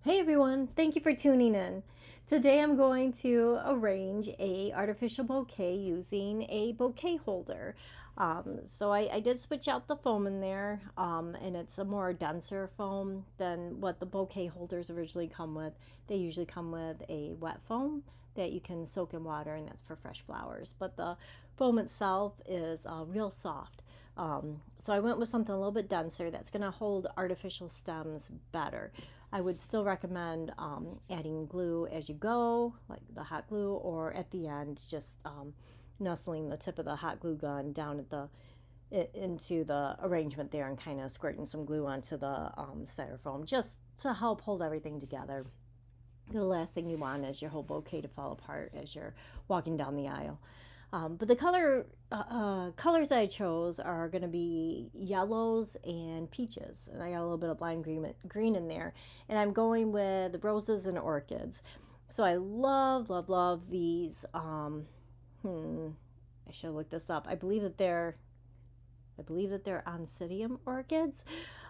Hey everyone, thank you for tuning in. Today I'm going to arrange a artificial bouquet using a bouquet holder. So I did switch out the foam in there, and it's a more denser foam than what the bouquet holders originally come with. They usually come with a wet foam that you can soak in water, and that's for fresh flowers. But the foam itself is real soft. So I went with something a little bit denser that's going to hold artificial stems better. I would still recommend adding glue as you go, like the hot glue, or at the end, just nestling the tip of the hot glue gun down at the into the arrangement there and kind of squirting some glue onto the styrofoam just to help hold everything together. The last thing you want is your whole bouquet to fall apart as you're walking down the aisle. But the colors I chose are going to be yellows and peaches, and I got a little bit of lime green in there. And I'm going with roses and orchids. So I love these. I should look this up. I believe that they're Oncidium orchids.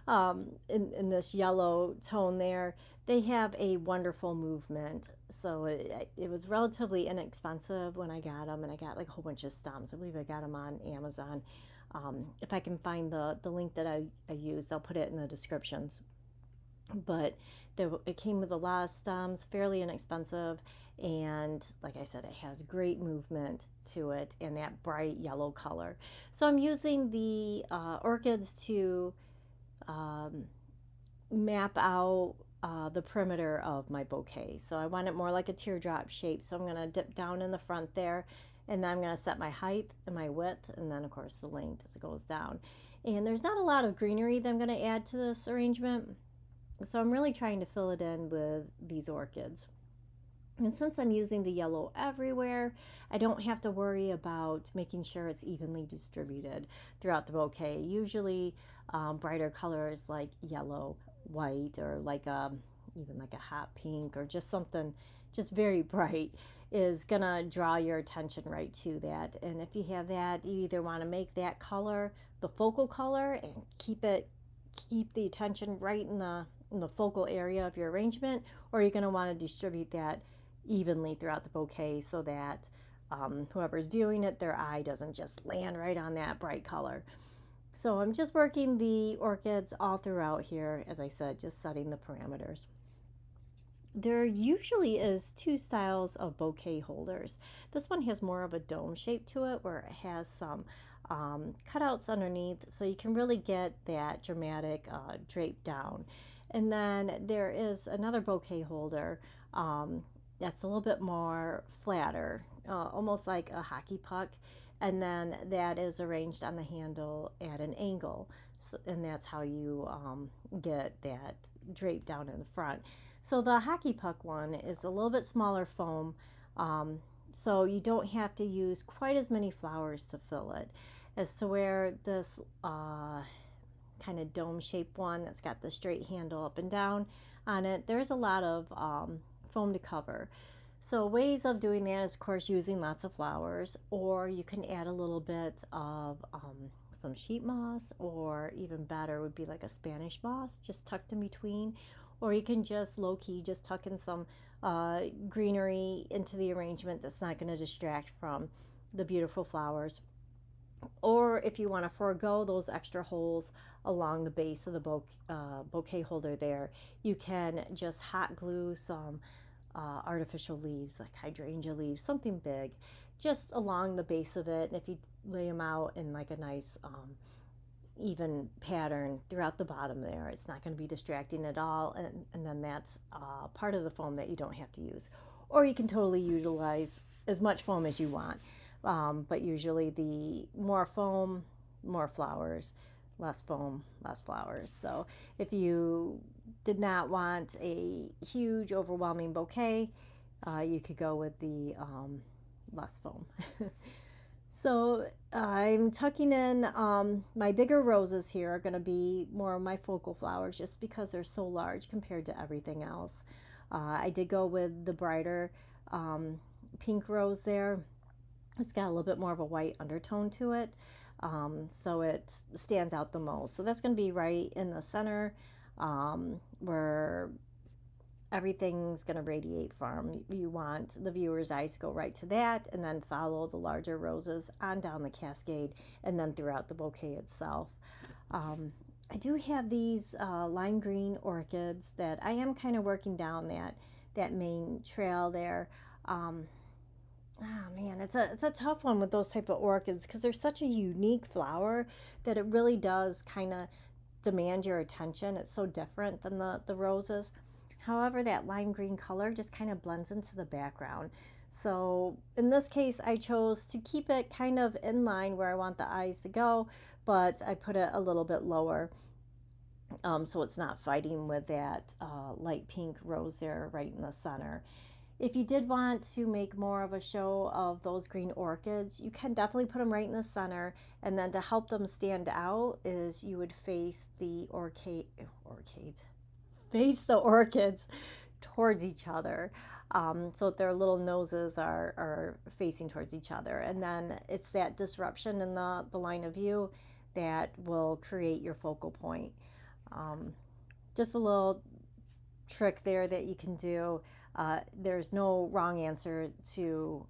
In this yellow tone there, they have a wonderful movement. So it was relatively inexpensive when I got them, and I got like a whole bunch of stems. I believe I got them on Amazon. If I can find the link that I used, I'll put it in the descriptions. But it came with a lot of stems, fairly inexpensive, and like I said, it has great movement to it and that bright yellow color. So I'm using the orchids to um, map out the perimeter of my bouquet. So I want it more like a teardrop shape. So I'm going to dip down in the front there, and then I'm going to set my height and my width, and then of course the length as it goes down. And there's not a lot of greenery that I'm going to add to this arrangement. So I'm really trying to fill it in with these orchids. And since I'm using the yellow everywhere, I don't have to worry about making sure it's evenly distributed throughout the bouquet. Usually, brighter colors like yellow, white, or even like a hot pink, or just something just very bright is gonna draw your attention right to that. And if you have that, you either want to make that color the focal color and keep the attention right in the focal area of your arrangement, or you're going to want to distribute that evenly throughout the bouquet so that whoever's viewing it, their eye doesn't just land right on that bright color. So I'm just working the orchids all throughout here, as I said, just setting the parameters. There usually is two styles of bouquet holders. This one has more of a dome shape to it where it has some cutouts underneath so you can really get that dramatic drape down. And then there is another bouquet holder that's a little bit more flatter, almost like a hockey puck. And then that is arranged on the handle at an angle. So, and that's how you get that drape down in the front. So the hockey puck one is a little bit smaller foam, so you don't have to use quite as many flowers to fill it as to where this kind of dome shaped one that's got the straight handle up and down on it. There's a lot of foam to cover. So ways of doing that is, of course, using lots of flowers, or you can add a little bit of some sheet moss, or even better would be like a Spanish moss just tucked in between, or you can just low-key just tuck in some greenery into the arrangement that's not going to distract from the beautiful flowers. Or if you want to forego those extra holes along the base of the bouquet holder there, you can just hot glue some artificial leaves, like hydrangea leaves, something big, just along the base of it. And if you lay them out in like a nice even pattern throughout the bottom there, it's not going to be distracting at all. And then that's part of the foam that you don't have to use. Or you can totally utilize as much foam as you want. But usually the more foam, more flowers, less foam, less flowers. So if you did not want a huge, overwhelming bouquet, you could go with the less foam. So I'm tucking in my bigger roses here are going to be more of my focal flowers just because they're so large compared to everything else. I did go with the brighter pink rose there. It's got a little bit more of a white undertone to it, so it stands out the most. So that's going to be right in the center where everything's going to radiate from. You want the viewer's eyes to go right to that and then follow the larger roses on down the cascade and then throughout the bouquet itself. I do have these lime green orchids that I am kind of working down that main trail there. Um, oh man, it's a tough one with those type of orchids because they're such a unique flower that it really does kind of demand your attention. It's so different than the roses. However, that lime green color just kind of blends into the background. So in this case, I chose to keep it kind of in line where I want the eyes to go, but I put it a little bit lower, so it's not fighting with that light pink rose there right in the center. If you did want to make more of a show of those green orchids, you can definitely put them right in the center. And then to help them stand out is you would face the face the orchids towards each other. So their little noses are facing towards each other. And then it's that disruption in the line of view that will create your focal point. Um, just a little trick there that you can do. There's no wrong answer to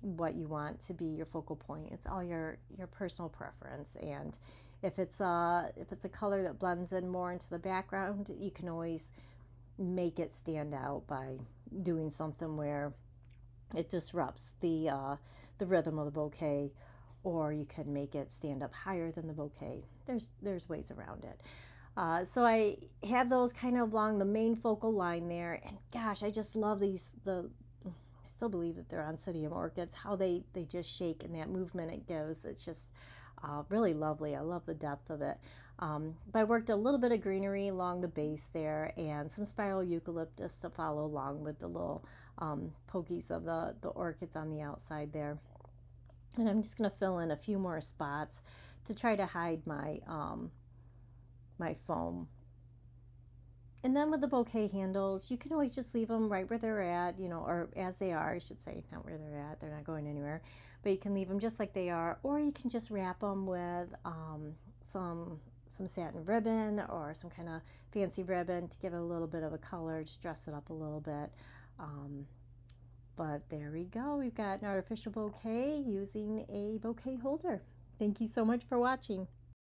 what you want to be your focal point. It's all your personal preference. And if it's a color that blends in more into the background, you can always make it stand out by doing something where it disrupts the rhythm of the bouquet, or you can make it stand up higher than the bouquet. There's ways around it. So I have those kind of along the main focal line there, and gosh, I just love these. I still believe that they're Oncidium orchids. How they just shake and that movement it gives. It's just really lovely. I love the depth of it. But I worked a little bit of greenery along the base there, and some spiral eucalyptus to follow along with the little pokies of the orchids on the outside there. And I'm just going to fill in a few more spots to try to hide my foam. And then with the bouquet handles, you can always just leave them right where they're at, or as they are, I should say, not where they're at. They're not going anywhere. But you can leave them just like they are, or you can just wrap them with some satin ribbon or some kind of fancy ribbon to give it a little bit of a color, just dress it up a little bit. But there we go. We've got an artificial bouquet using a bouquet holder. Thank you so much for watching.